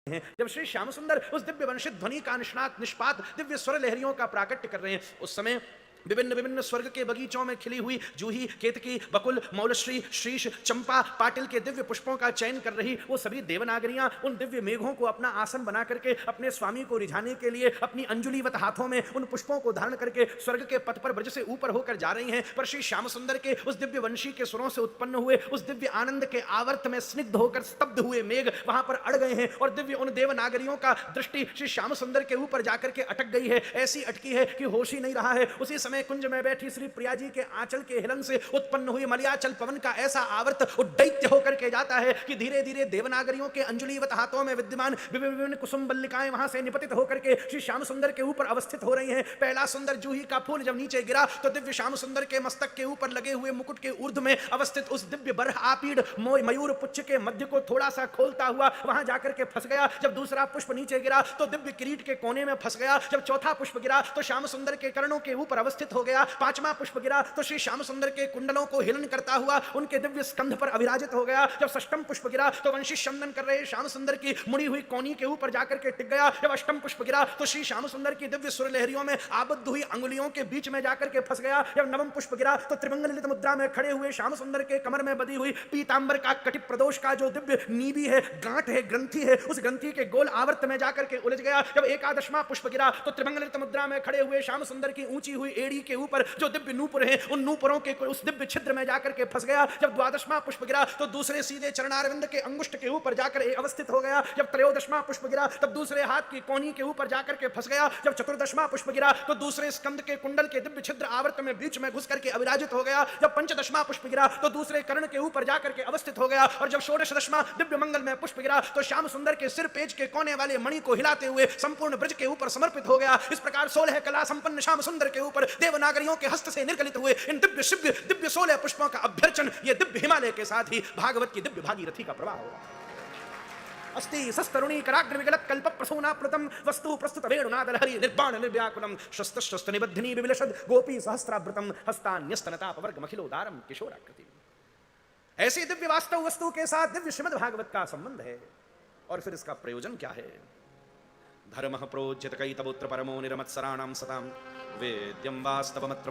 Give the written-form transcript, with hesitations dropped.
हैं। जब श्री श्याम सुंदर उस दिव्य वंशित ध्वनि का निष्पात दिव्य स्वर लहरियों का प्राकट्य कर रहे हैं, उस समय विभिन्न विभिन्न स्वर्ग के बगीचों में खिली हुई जूही, केतकी, बकुल, मौलश्री, शीश, चंपा, पाटिल के दिव्य पुष्पों का चयन कर रही वो सभी देवनागरियां उन दिव्य मेघों को अपना आसन बना करके अपने स्वामी को रिझाने के लिए अपनी अंजुलिवत हाथों में उन पुष्पों को धारण करके स्वर्ग के पथ पर ब्रज से ऊपर होकर जा रही हैं। पर श्री श्याम सुंदर के उस दिव्य वंशी के सुरों से उत्पन्न हुए उस दिव्य आनंद के आवर्त में स्निग्ध होकर स्तब्ध हुए मेघ वहां पर अड़ गए हैं और दिव्य उन देवनागरियों का दृष्टि श्री श्याम सुंदर के ऊपर जाकर के अटक गई है। ऐसी अटकी है कि होश ही नहीं रहा है। उसी समय कुंज में बैठी श्री प्रिया जी के आंचल के हिलन से उत्पन्न हुई मलयाचल पवन का ऐसा आवर्त उद्दैत्य होकर के जाता है कि धीरे धीरे देवनागरियों के अंजुलिवत हाथों में विद्यमान विभिन्न कुसुम बल्लिकाएं वहां से निपतित होकर के श्री श्याम सुंदर के ऊपर अवस्थित हो रही हैं। पहला सुंदर जूही का फूल जब नीचे गिरा तो दिव्य श्याम सुंदर के मस्तक के ऊपर लगे हुए मुकुट के ऊर्ध्व में अवस्थित उस दिव्य बरह आपीड़ मयूर पुच्छ के मध्य को थोड़ा सा खोलता हुआ वहां जाकर के फंस गया। जब दूसरा पुष्प नीचे गिरा तो दिव्य किरीट के कोने में फंस गया। जब चौथा पुष्प गिरा तो श्याम सुंदर के कर्णों के ऊपर अवस्थित हो गया। पांचवा पुष्प गिरा तो श्री श्याम सुंदर के कुंडलों को हिलन करता हुआ उनके दिव्य स्कंध पर अविराजित हो गया। जब षष्ठम पुष्प गिरा तो वंशी चंदन कर रहे श्याम सुंदर की मुड़ी हुई कोनी के ऊपर जाकर के टिक गया। जब अष्टम पुष्प गिरा तो श्री श्याम सुंदर की दिव्य सुर लहरियों में आबद्ध हुई अंगुलियों के बीच में जाकर के फंस गया। जब नवम पुष्प गिरा तो त्रिभंग ललित मुद्रा में खड़े हुए श्याम सुंदर के कमर में बधी हुई पीतांबर का कटि प्रदोष का जो दिव्य नीबी है, गांठ है, ग्रंथि है, उस ग्रंथि के गोल आवर्त में जाकर के उलझ गया। जब एकादशवां पुष्प गिरा तो त्रिभंग ललित मुद्रा में खड़े हुए श्याम सुंदर की ऊंची हुई एड़ी के ऊपर जो दिव्य नूपुर है उन नूपुरों के उस दिव्य छिद्र में जाकर के फंस गया। जब द्वादशवां पुष्प गिरा तो दूसरे सीधे चरणारविंद के अंगुष्ठ के ऊपर जाकर अवस्थित हो गया। जब त्रयोदशवां पुष्प गिरा तब दूसरे हाथ की कोनी के ऊपर जाकर के फंस गया। जब चतुर्दशवां पुष्प गिरा तो दूसरे स्कंद के कुंडल के दिव्य छिद्र आवर्त में बीच में घुस करके अविराजित हो गया। जब पंचदशवां पुष्प गिरा तो दूसरे कर्ण के ऊपर जाकर के अवस्थित हो गया। और जब षोडशदशवां दिव्य मंगल में पुष्प गिरा तो श्याम सुंदर के सिर पेज के कोने वाले मणि को हिलाते हुए संपूर्ण ब्रज के ऊपर समर्पित हो गया। इस प्रकार 16 कला संपन्न श्याम सुंदर के ऊपर देवनागरियों के हस्त से निर्गलित हुए इन दिव्य 16 पुष्पों का अभ्यर्चन ये दिव्य हिमालय के साथ ही भागवत की दिव्य भागीरथी का प्रवाह होगा। अस्ति सस्तरुणी कराग्र विगलत कल्प प्रसूना प्रतम वस्तु प्रस्तुत वेणुनाद हरि निर्बाण निर्व्याकुलम शस्त्र शस्त्र निबद्धनी विविलशद गोपी सहस्त्रावृतम हस्तान्यस्तनताप वर्ग मखिलोदारम किशोराकृति। ऐसे दिव्य वास्तव वस्तु के साथ दिव्य श्रीमद् भागवत का संबंध है। और फिर इसका प्रयोजन क्या है? धर्मः प्रोज्यत कैतवोत्र परमो निरमत्सराणां सतां वेद्यं वास्तवमत्र